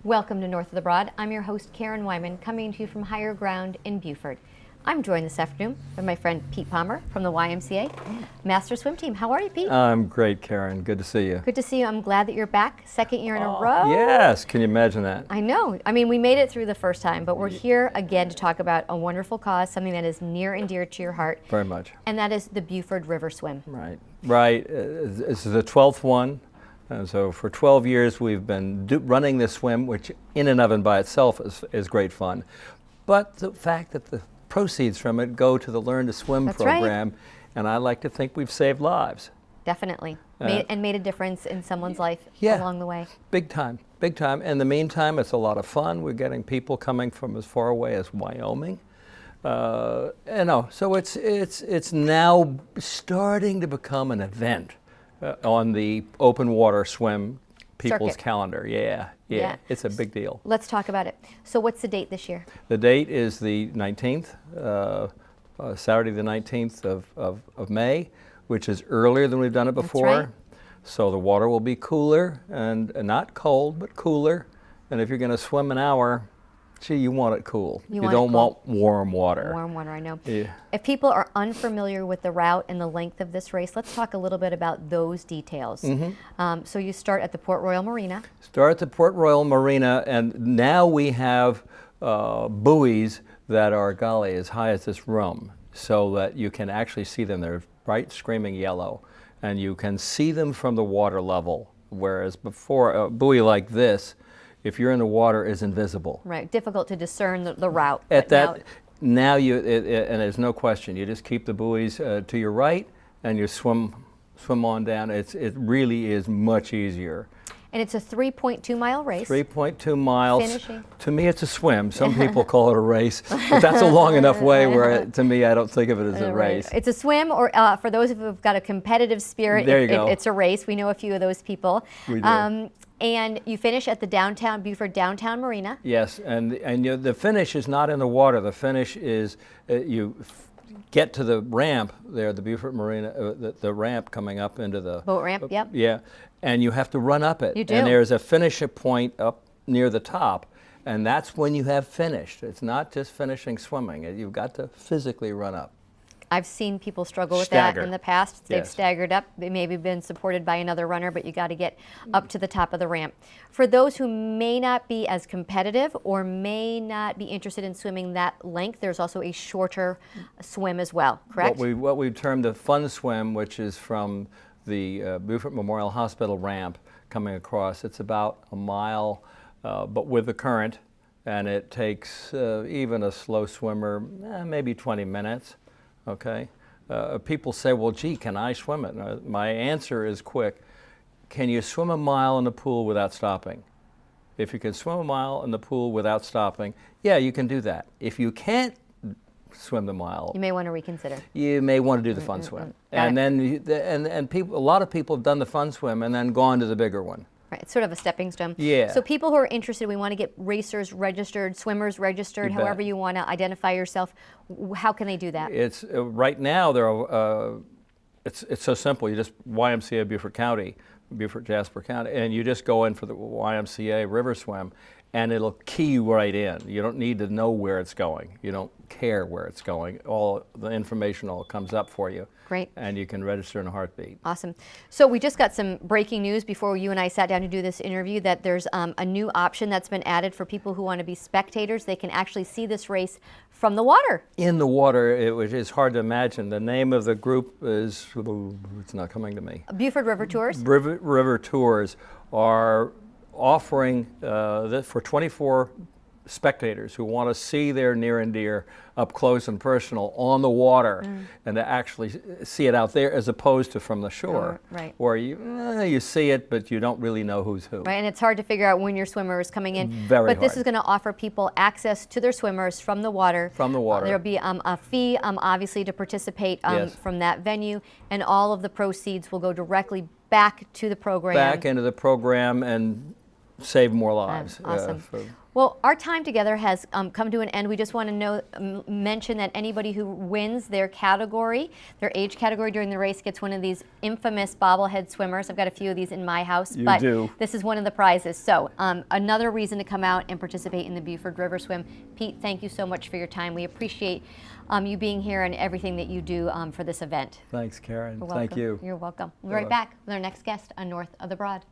Welcome to North of the Broad. I'm your host, Karen Wyman, coming to you from higher ground in Beaufort. I'm joined this afternoon by my friend Pete Palmer from the YMCA Master Swim Team. How are you, Pete? I'm great, Karen. Good to see you. Good to see you. I'm glad that you're back. Second year in a row. Yes, can you imagine that? I know. I mean, we made it through the first time, but we're here again to talk about a wonderful cause, something that is near and dear to your heart. Very much. And that is the Beaufort River Swim. Right. This is the 12th one. And so for 12 years we've been running this swim, which in and of and by itself is great fun. But the fact that the proceeds from it go to the Learn to Swim program, right. And I like to think we've saved lives. Definitely. Made a difference in someone's life along the way. Big time, big time. In the meantime, it's a lot of fun. We're getting people coming from as far away as Wyoming. So it's now starting to become an event on the open water swim people's calendar. Yeah, it's a big deal. Let's talk about it. So what's the date this year? The date is the 19th, Saturday the 19th of May, which is earlier than we've done it before. That's right. So the water will be cooler and not cold, but cooler. And if you're going to swim an hour, gee, you want it cool. You don't want warm water. Warm water, I know. Yeah. If people are unfamiliar with the route and the length of this race, let's talk a little bit about those details. Mm-hmm. So you start at the Port Royal Marina. Start at the Port Royal Marina, and now we have buoys that are, golly, as high as this room, so that you can actually see them. They're bright screaming yellow, and you can see them from the water level, whereas before, a buoy like this, if you're in the water, is invisible. Right, difficult to discern the route. And there's no question, you just keep the buoys to your right and you swim on down. It really is much easier. And it's a 3.2 mile race. 3.2 miles. Finishing. To me, it's a swim. Some people call it a race, but that's a long enough way where, to me, I don't think of it as a race. It's a swim, or for those who've got a competitive spirit, there you go. It's a race. We know a few of those people. We do. And you finish at the Beaufort Downtown Marina. Yes, and the finish is not in the water. The finish is you get to the ramp there, the Beaufort Marina, the ramp coming up into the boat ramp. Yep. Yeah, and you have to run up it. You do. And there's a finish point up near the top, and that's when you have finished. It's not just finishing swimming. You've got to physically run up. I've seen people struggle with that in the past. They've staggered up. They maybe been supported by another runner, but you got to get up to the top of the ramp. For those who may not be as competitive or may not be interested in swimming that length, there's also a shorter swim as well, correct? What we've termed the fun swim, which is from the Beaufort Memorial Hospital ramp coming across. It's about a mile, but with the current, and it takes even a slow swimmer maybe 20 minutes. Okay, people say, well, gee, can I swim it? My answer is quick. Can you swim a mile in the pool without stopping? If you can swim a mile in the pool without stopping, yeah, you can do that. If you can't swim the mile, you may want to reconsider. You may want to do the fun swim. And then people, a lot of people have done the fun swim and then gone to the bigger one. Right, it's sort of a stepping stone. Yeah. So people who are interested, we want to get racers registered, swimmers registered, however you want to identify yourself. How can they do that? It's right now it's so simple. You just YMCA Beaufort County, Beaufort Jasper County, and you just go in for the YMCA River Swim, and it'll key you right in. You don't need to know where it's going. You don't care where it's going. All the information all comes up for you. Great. And you can register in a heartbeat. Awesome. So we just got some breaking news before you and I sat down to do this interview that there's a new option that's been added for people who want to be spectators. They can actually see this race from the water. In the water, which is hard to imagine. The name of the group is, it's not coming to me. Beaufort River Tours? River Tours are offering for 24 spectators who want to see their near and dear up close and personal on the water, and to actually see it out there as opposed to from the shore, right. where you see it but you don't really know who's who. Right, and it's hard to figure out when your swimmer is coming in. Very hard. But this is going to offer people access to their swimmers from the water. From the water. There'll be a fee, obviously, to participate from that venue, and all of the proceeds will go directly back to the program. Back into the program and save more lives. Awesome. Well, our time together has come to an end. We just want to mention that anybody who wins their category, their age category during the race, gets one of these infamous bobblehead swimmers. I've got a few of these in my house, You but do. this is one of the prizes. So another reason to come out and participate in the Beaufort River Swim. Pete, thank you so much for your time. We appreciate you being here and everything that you do for this event. Thanks, Karen. You're Thank welcome. you. You're welcome. We'll be right back with our next guest on North of the Broad.